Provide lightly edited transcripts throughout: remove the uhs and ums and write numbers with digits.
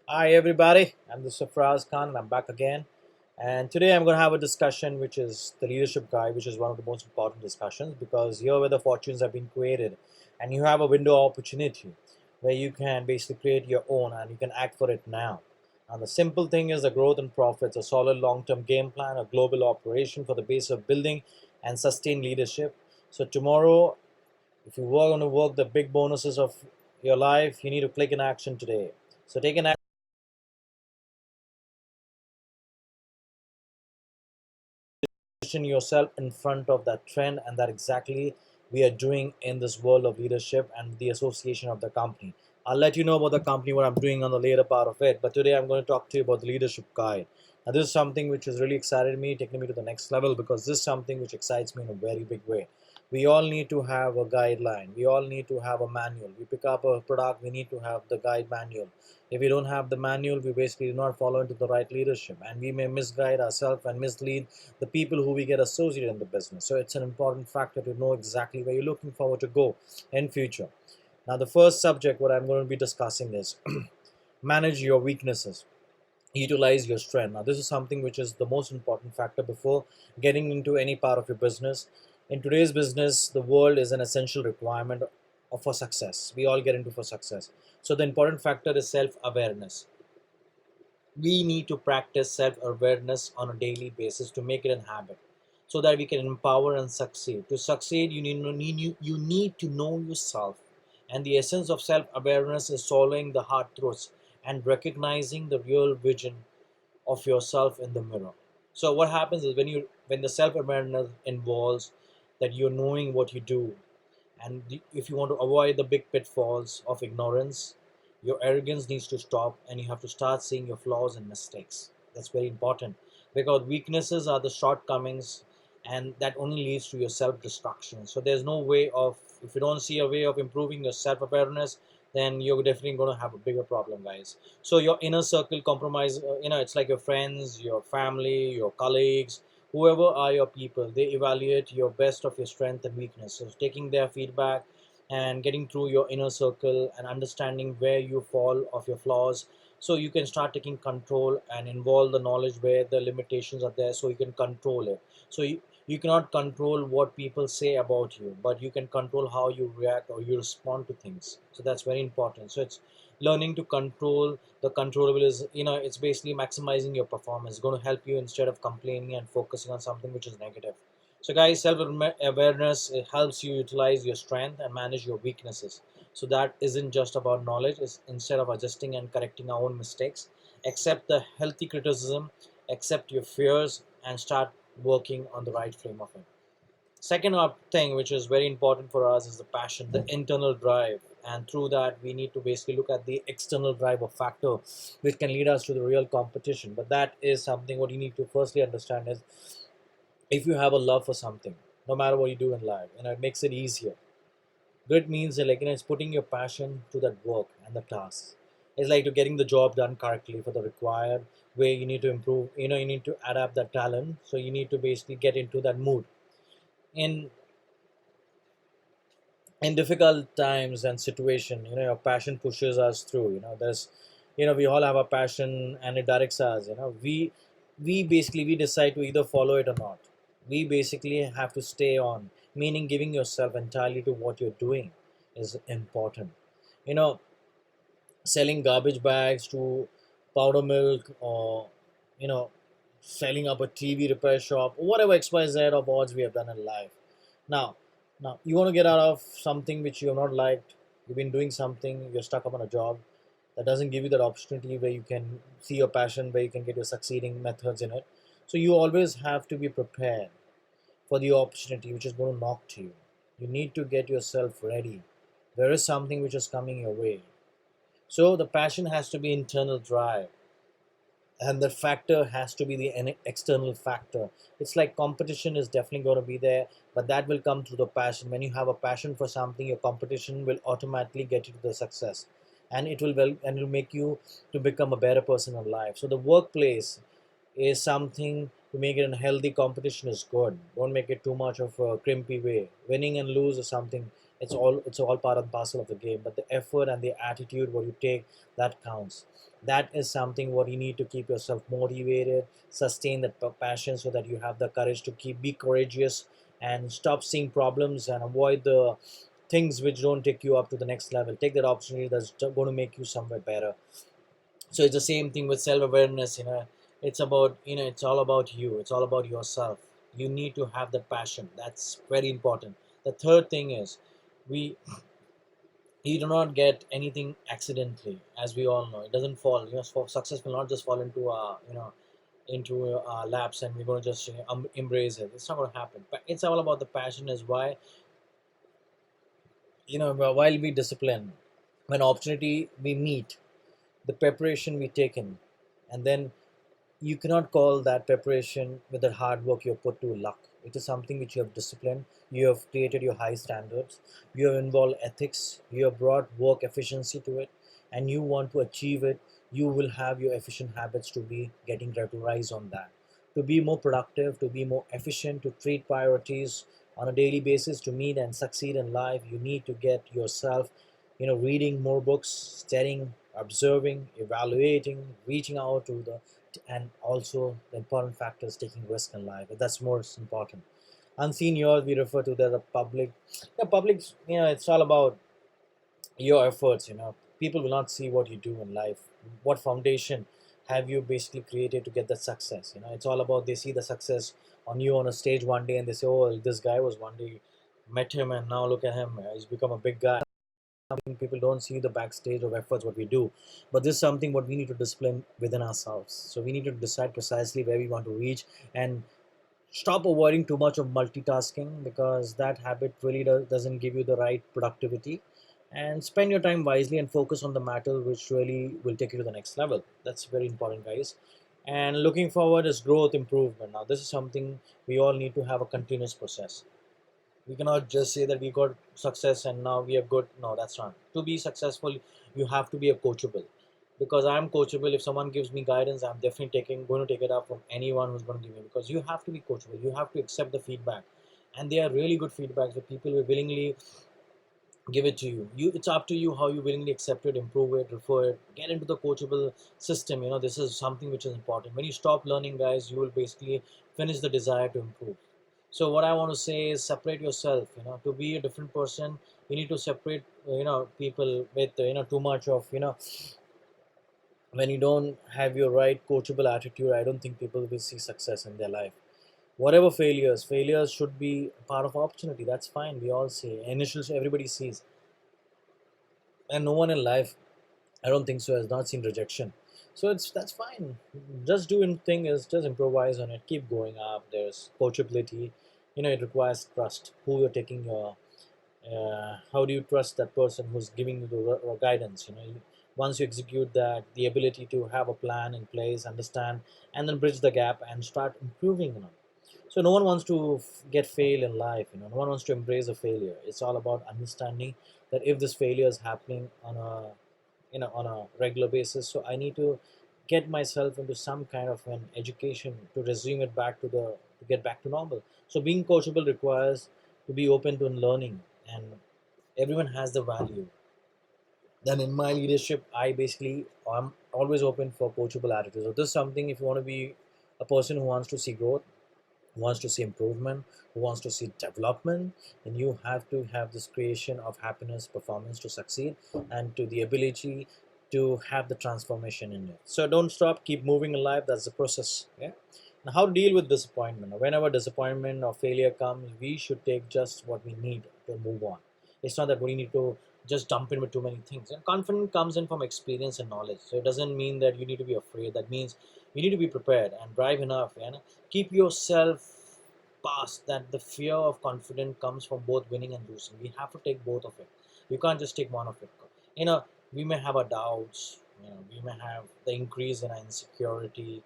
Hi everybody, I'm the Sarfraz Khan and I'm back again. And today I'm going to have a discussion which is the leadership guide, which is one of the most important discussions because here where the fortunes have been created and you have a window of opportunity where you can basically create your own and you can act for it now. And the simple thing is the growth and profits, a solid long-term game plan, a global operation for the base of building and sustain leadership. So tomorrow, if you want to work the big bonuses of your life, you need to click in action today. So take an position yourself in front of that trend, and that exactly we are doing in this world of leadership and the association of the company. I'll let you know about the company, what I'm doing on the later part of it, but today I'm going to talk to you about the leadership guide. Now this is something which has really excited me, taking me to the next level, because this is something which excites me in a very big way. We all need to have a guideline, we all need to have a manual. We pick up a product, we need to have the guide manual. If we don't have the manual, we basically do not follow into the right leadership, and we may misguide ourselves and mislead the people who we get associated in the business. So it's an important factor to know exactly where you're looking forward to go in future. Now, the first subject what I'm going to be discussing is manage your weaknesses, utilize your strength. Now, this is something which is the most important factor before getting into any part of your business. In today's business, the world is an essential requirement for success. We all get into for success. So the important factor is self-awareness. We need to practice self-awareness on a daily basis to make it a habit so that we can empower and succeed. To succeed, you need to know yourself. And the essence of self-awareness is swallowing the hard truths and recognizing the real vision of yourself in the mirror. So what happens is when the self-awareness involves that you're knowing what you do, and if you want to avoid the big pitfalls of ignorance, your arrogance needs to stop and you have to start seeing your flaws and mistakes. That's very important because weaknesses are the shortcomings, and that only leads to your self-destruction. So there's no way of, if you don't see a way of improving your self-awareness, then you're definitely going to have a bigger problem, guys. So your inner circle compromise, it's like your friends, your family, your colleagues, whoever are your people. They evaluate your best of your strength and weakness. So taking their feedback and getting through your inner circle and understanding where you fall of your flaws, so you can start taking control and involve the knowledge where the limitations are there, so you can control it. So you cannot control what people say about you, but you can control how you react or you respond to things. So that's very important. So it's learning to control the controllable. Is it's basically maximizing your performance. It's going to help you instead of complaining and focusing on something which is negative. So guys, self-awareness, it helps you utilize your strength and manage your weaknesses. So that isn't just about knowledge. It's instead of adjusting and correcting our own mistakes, accept the healthy criticism, accept your fears, and start working on the right frame of it. Second thing which is very important for us is the passion, the internal drive, and through that we need to basically look at the external drive or factor which can lead us to the real competition. But that is something what you need to firstly understand is, if you have a love for something, no matter what you do in life, it makes it easier. Grit means that, like, it's putting your passion to that work and the task. It's like to getting the job done correctly for the required way. You need to improve, you need to adapt that talent, so you need to basically get into that mood. In in difficult times and situation, your passion pushes us through. There's, we all have a passion and it directs us. We basically we decide to either follow it or not. We basically have to stay on, meaning giving yourself entirely to what you're doing is important. you know Selling garbage bags to powder milk, or you know selling up a TV repair shop, or whatever XYZ of odds we have done in life. Now now you want to get out of something which you have not liked. You've been doing something, you're stuck up on a job that doesn't give you that opportunity where you can see your passion, where you can get your succeeding methods in it. So you always have to be prepared for the opportunity which is going to knock to you. You need to get yourself ready. There is something which is coming your way. So the passion has to be internal drive, and the factor has to be the external factor. It's like competition is definitely going to be there, but that will come through the passion. When you have a passion for something, your competition will automatically get you to the success, and it will make you to become a better person in life. So the workplace is something to make it a healthy. Competition is good. Don't make it too much of a crimpy way. Winning and lose is something. It's all part and parcel of the game, but the effort and the attitude what you take, that counts. That is something what you need to keep yourself motivated, sustain that passion, so that you have the courage to keep be courageous and stop seeing problems and avoid the things which don't take you up to the next level. Take that opportunity that's going to make you somewhere better. So it's the same thing with self-awareness. It's about, it's all about you, it's all about yourself. You need to have that passion. That's very important. The third thing is, we you do not get anything accidentally. As we all know, it doesn't fall, for success will not just fall into our laps and we're going to just embrace it. It's not going to happen. But it's all about the passion. Is why, while we discipline, when opportunity we meet, the preparation we take in, and then you cannot call that preparation with the hard work you have put to luck. It is something which you have disciplined. You have created your high standards. You have involved ethics. You have brought work efficiency to it, and you want to achieve it. You will have your efficient habits to be getting to rise on that, to be more productive, to be more efficient, to treat priorities on a daily basis, to meet and succeed in life. You need to get yourself, reading more books, studying, observing, evaluating, reaching out to the, and also the important factor is taking risk in life. That's most important. Unseen years we refer to the public. Public, it's all about your efforts. People will not see what you do in life. What foundation have you basically created to get that success? It's all about, they see the success on you on a stage one day and they say, oh, this guy was one day, met him and now look at him, he's become a big guy. People don't see the backstage of efforts what we do, but this is something what we need to discipline within ourselves. So we need to decide precisely where we want to reach, and stop avoiding too much of multitasking, because that habit really doesn't give you the right productivity. And spend your time wisely and focus on the matter which really will take you to the next level. That's very important, guys. And looking forward is growth improvement. Now this is something we all need to have a continuous process. We cannot just say that we got success and now we are good. No, that's not. To be successful, you have to be a coachable, because I'm coachable. If someone gives me guidance, I'm definitely going to take it up from anyone who's going to give me, because you have to be coachable. You have to accept the feedback, and they are really good feedbacks that people will willingly give it to you. It's up to you how you willingly accept it, improve it, refer it, get into the coachable system. This is something which is important. When you stop learning, guys, you will basically finish the desire to improve. So what I want to say is, separate yourself. To be a different person, you need to separate, people with, too much of, when you don't have your right coachable attitude, I don't think people will see success in their life. Whatever failures should be part of opportunity. That's fine. We all say initial, everybody sees, and no one in life, I don't think so, has not seen rejection. So that's fine. Just doing thing is just improvise on it. Keep going up. There's coachability. It requires trust. Who you're taking your, how do you trust that person who's giving you the guidance? Once you execute that, the ability to have a plan in place, understand, and then bridge the gap and start improving. So no one wants to get fail in life. No one wants to embrace a failure. It's all about understanding that if this failure is happening on a regular basis, so I need to get myself into some kind of an education to resume it back to get back to normal. So being coachable requires to be open to learning, and everyone has the value. Then in my leadership, I'm always open for coachable attitudes. So this is something, if you want to be a person who wants to see growth, who wants to see improvement, who wants to see development, then you have to have this creation of happiness, performance to succeed, and to the ability to have the transformation in it. So don't stop, keep moving in life. That's the process. Yeah. Now, how to deal with disappointment? Whenever disappointment or failure comes, we should take just what we need to move on. It's not that we need to just dump in with too many things. And confidence comes in from experience and knowledge. So it doesn't mean that you need to be afraid. That means you need to be prepared and drive enough. Keep yourself past that. The fear of confidence comes from both winning and losing. We have to take both of it. You can't just take one of it. you know we may have our doubts. We may have the increase in our insecurity.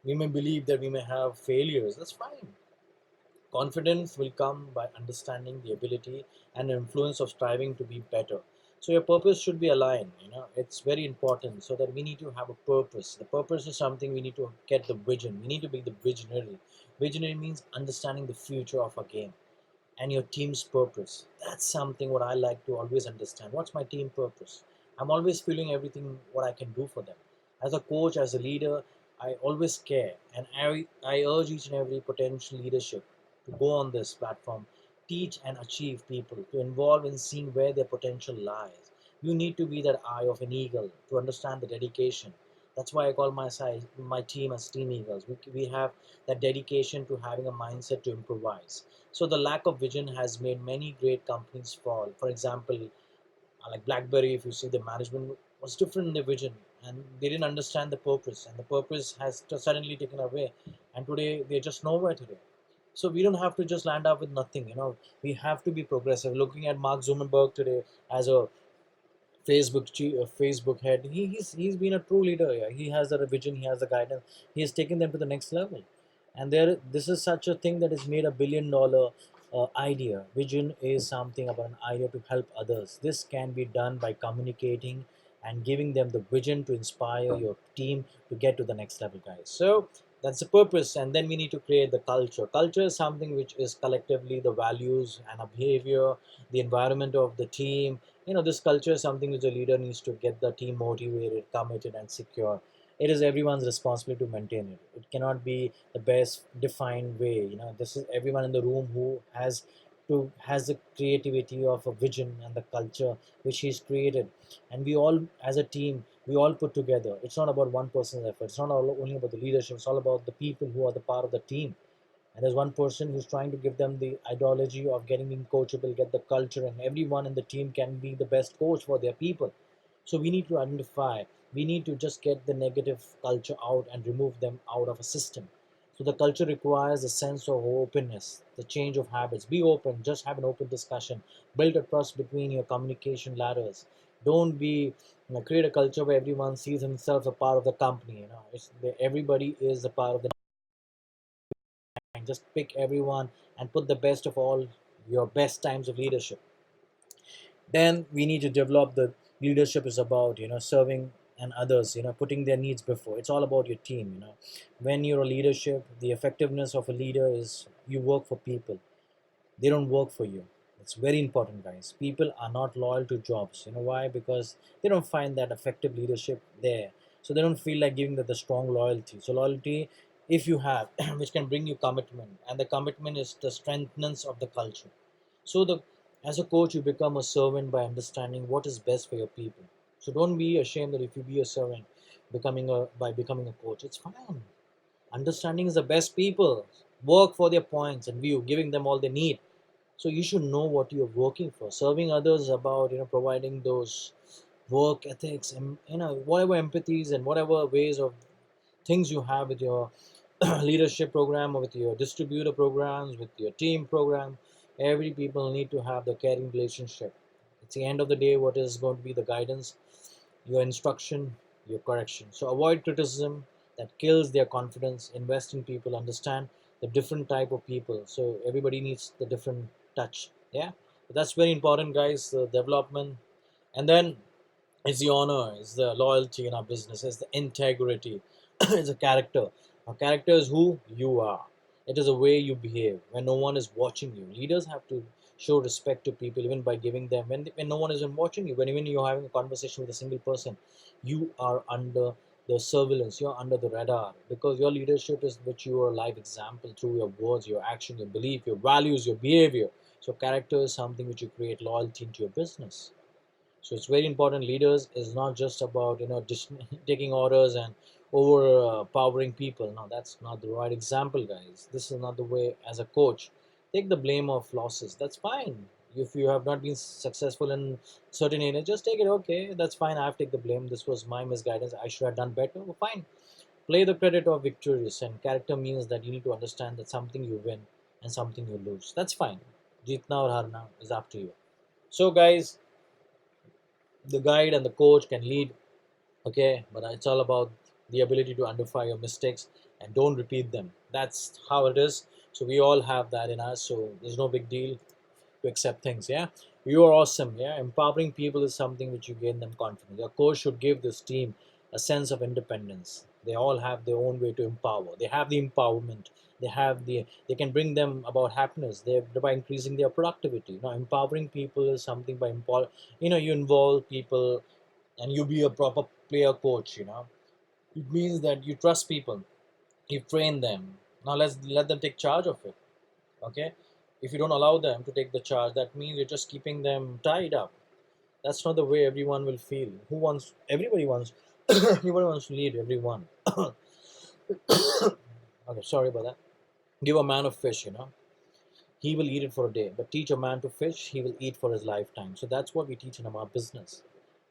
We may believe that we may have failures. That's fine. Confidence will come by understanding the ability and influence of striving to be better. So your purpose should be aligned. It's very important, so that we need to have a purpose. The purpose is something we need to get the vision. We need to be the visionary. Visionary means understanding the future of a game. and your team's purpose. That's something what I like to always understand. What's my team purpose? I'm always feeling everything what I can do for them. As a coach, as a leader, I always care, and I urge each and every potential leadership to go on this platform, teach and achieve people, to involve in seeing where their potential lies. You need to be that eye of an eagle to understand the dedication. That's why I call my team as Team Eagles. We have that dedication to having a mindset to improvise. So the lack of vision has made many great companies fall. For example, like BlackBerry, if you see, the management was different in their vision, and they didn't understand the purpose, and the purpose has just suddenly taken away, and today they're just nowhere today. So we don't have to just land up with nothing. We have to be progressive. Looking at Mark Zuckerberg today as a Facebook head, he's been a true leader. Yeah, he has a vision, he has a guidance, he has taken them to the next level. And this is such a thing that is made $1 billion idea. Vision is something about an idea to help others. This can be done by communicating and giving them the vision to inspire your team to get to the next level, guys. So that's the purpose, and then we need to create the culture. Culture is something which is collectively the values and a behavior, the environment of the team. This culture is something which a leader needs to get the team motivated, committed, and secure. It is everyone's responsibility to maintain it. It cannot be the best defined way. This is everyone in the room who has the creativity of a vision and the culture which he's created, and we all as a team, we all put together. It's not about one person's effort. It's not only about the leadership. It's all about the people who are the part of the team. And there's one person who's trying to give them the ideology of getting being coachable, get the culture, and everyone in the team can be the best coach for their people. So we need to identify, we need to just get the negative culture out and remove them out of a system. So the culture requires a sense of openness, the change of habits. Be open, just have an open discussion, build a trust between your communication ladders. Don't create a culture where everyone sees himself a part of the company. Everybody is a part of the, and just pick everyone and put the best of all your best times of leadership. Then we need to develop the leadership is about serving and others, putting their needs before. It's all about your team. When you're a leadership, the effectiveness of a leader is you work for people, they don't work for you. It's very important, guys. People are not loyal to jobs. You know why? Because they don't find that effective leadership there. So they don't feel like giving that the strong loyalty. So loyalty, if you have, which can bring you commitment, and the commitment is the strengthness of the culture. So the as a coach, you become a servant by understanding what is best for your people. So don't be ashamed that if you be a servant, becoming a coach, it's fine. Understanding is the best people. Work for their points and view, giving them all they need. So you should know what you're working for. Serving others is about providing those work ethics and whatever empathies and whatever ways of things you have with your leadership program or with your distributor programs, with your team program. Every people need to have the caring relationship. It's the end of the day what is going to be the guidance, your instruction, your correction. So avoid criticism that kills their confidence. Invest in people, understand the different type of people. So everybody needs the different touch. Yeah, that's very important, guys. The development, and then it's the honor, it's the loyalty in our business, it's the integrity, it's a character. A character is who you are. It is the way you behave when no one is watching you. Leaders have to show respect to people even by giving them when no one is watching you. When even you're having a conversation with a single person, you are under the surveillance. You're under the radar because your leadership is which you are a live example through your words, your action, your belief, your values, your behavior. So character is something which you create loyalty into your business. So it's very important. Leaders is not just about taking orders and overpowering people. No, that's not the right example, guys. This is not the way. As a coach, take the blame of losses. That's fine. If you have not been successful in certain areas, just take it. Okay, that's fine. I have to take the blame. This was my misguidance. I should have done better. Well, fine. Play the credit of victorious. And character means that you need to understand that something you win and something you lose. That's fine. Jeetna or harna is up to you. So, guys, the guide and the coach can lead, okay, but it's all about the ability to identify your mistakes and don't repeat them. That's how it is. So we all have that in us, so there's no big deal to accept things. Yeah, you are awesome. Yeah, empowering people is something which you gain them confidence. Your coach should give this team a sense of independence. They all have their own way to empower. They have the empowerment. They can bring them about happiness. By increasing their productivity. Now, empowering people is something by you involve people, and you be a proper player coach. It means that you trust people, you train them. Now let's let them take charge of it. Okay, if you don't allow them to take the charge, that means you're just keeping them tied up. That's not the way everyone will feel. Who wants? Everybody wants. Everybody wants to lead everyone. Okay, sorry about that. Give a man a fish, he will eat it for a day. But teach a man to fish, he will eat for his lifetime. So that's what we teach in our business.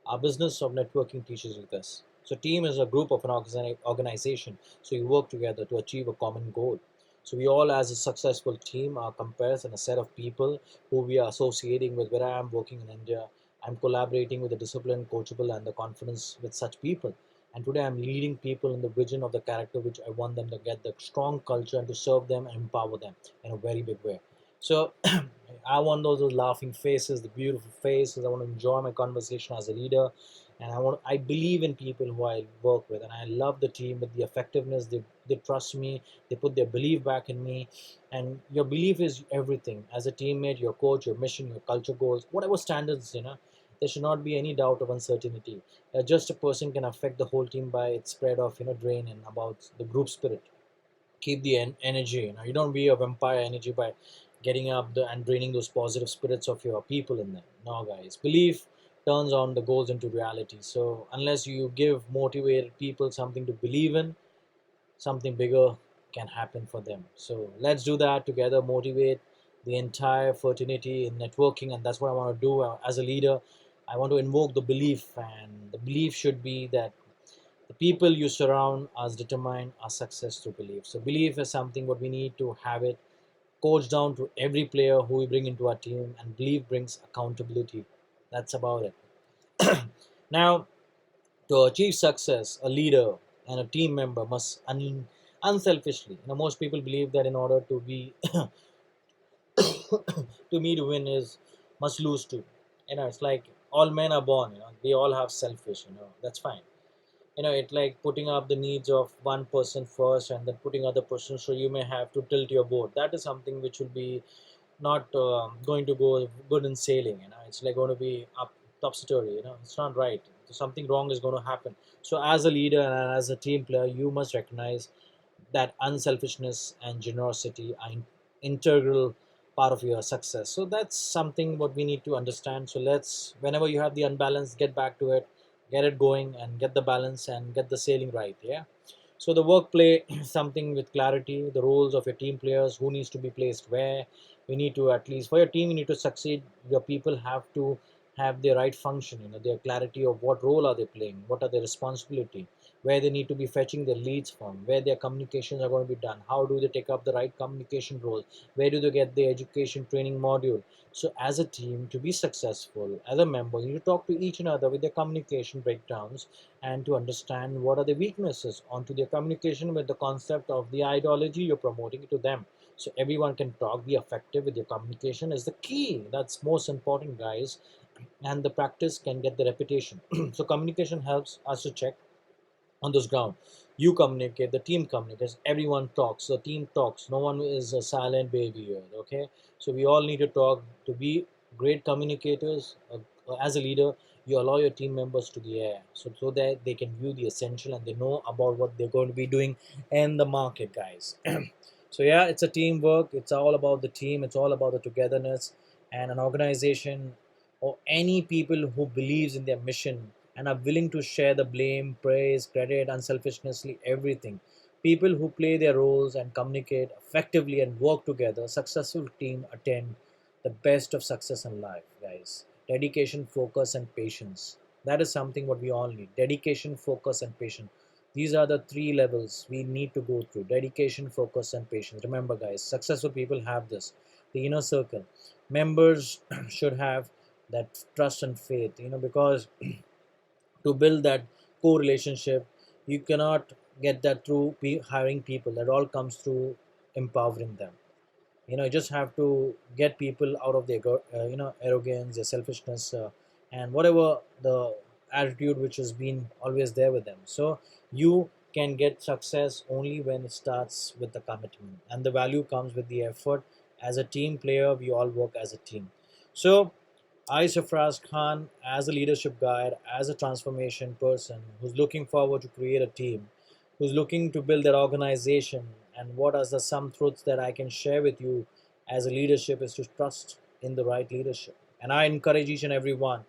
Our business of networking teaches you this. So team is a group of an organization. So you work together to achieve a common goal. So we all, as a successful team, are compares and a set of people who we are associating with. Where I am working in India, I'm collaborating with the discipline, coachable, and the confidence with such people. And today I'm leading people in the vision of the character which I want them to get, the strong culture, and to serve them and empower them in a very big way. So I want those laughing faces, the beautiful faces. I want to enjoy my conversation as a leader, and I believe in people who I work with, and I love the team with the effectiveness. They trust me. They put their belief back in me, and your belief is everything. As a teammate, your coach, your mission, your culture goals, whatever standards, there should not be any doubt of uncertainty. Just a person can affect the whole team by its spread of drain and about the group spirit. Keep the energy. You don't be a vampire energy by getting up and draining those positive spirits of your people in them. No, guys, belief turns on the goals into reality. So unless you give motivated people something to believe in, something bigger can happen for them. So let's do that together. Motivate the entire fraternity in networking, and that's what I want to do as a leader. I want to invoke the belief, and the belief should be that the people you surround us determine our success through belief. So belief is something what we need to have it coach down to every player who we bring into our team, and belief brings accountability. That's about it. Now, to achieve success, a leader and a team member must unselfishly. Most people believe that in order to be to me to win is must lose too. It's like all men are born. They all have selfish. That's fine. It like putting up the needs of one person first and then putting other person, so you may have to tilt your boat. That is something which will be not going to go good in sailing. It's like going to be up topsy-turvy. It's not right. Something wrong is going to happen. So as a leader and as a team player, you must recognize that unselfishness and generosity are integral part of your success. So that's something what we need to understand. So let's, whenever you have the unbalance, get back to it, get it going, and get the balance and get the sailing right. Yeah. So the work play something with clarity, the roles of your team players, who needs to be placed where. We need to, at least for your team, you need to succeed. Your people have to have their right function, their clarity of what role are they playing, what are their responsibility, where they need to be fetching their leads from, where their communications are going to be done, how do they take up the right communication role, where do they get the education training module. So as a team, to be successful, as a member, you need to talk to each other with their communication breakdowns, and to understand what are the weaknesses onto their communication with the concept of the ideology you're promoting to them. So everyone can talk, be effective with your communication is the key. That's most important, guys. And the practice can get the reputation. So communication helps us to check on this ground. You communicate, the team communicates, everyone talks, the team talks. No one is a silent baby here. Okay, so we all need to talk to be great communicators. As a leader, you allow your team members to the air, so that they can view the essential and they know about what they're going to be doing in the market, guys. So yeah, it's a teamwork. It's all about the team. It's all about the togetherness, and an organization or any people who believes in their mission and are willing to share the blame, praise, credit, unselfishly, everything. People who play their roles and communicate effectively and work together, successful team attend the best of success in life, guys. Dedication, focus, and patience. That is something what we all need. Dedication, focus, and patience. These are the three levels we need to go through. Dedication, focus, and patience. Remember, guys, successful people have this. The inner circle. Members should have that trust and faith, because to build that core relationship, you cannot get that through hiring people. That all comes through empowering them. You just have to get people out of their arrogance, their selfishness, and whatever the attitude which has been always there with them. So you can get success only when it starts with the commitment, and the value comes with the effort. As a team player, we all work as a team. So I, Sarfraz Khan, as a leadership guide, as a transformation person who's looking forward to create a team, who's looking to build their organization, and what are the some truths that I can share with you as a leadership is to trust in the right leadership. And I encourage each and every one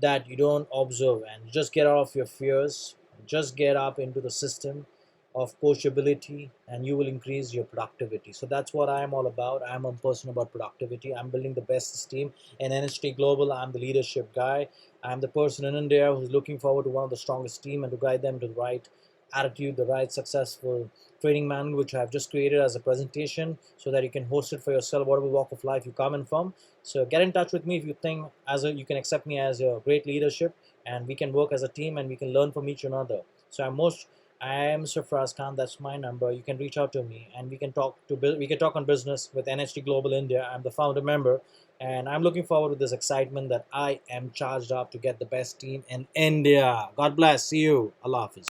that you don't observe and just get out of your fears, just get up into the system of coachability, and you will increase your productivity. So that's what I'm all about. I'm a person about productivity. I'm building the best team in NHT Global. I'm the leadership guy. I'm the person in India who's looking forward to one of the strongest team and to guide them to the right attitude, the right successful training manual, which I've just created as a presentation so that you can host it for yourself, whatever walk of life you come in from. So get in touch with me if you think you can accept me as a great leadership, and we can work as a team and we can learn from each another. So I am Sarfraz Khan. That's my number. You can reach out to me and we can talk on business with NHT Global India. I'm the founder member, and I'm looking forward to this excitement that I am charged up to get the best team in India. God bless. See you. Allah Hafiz.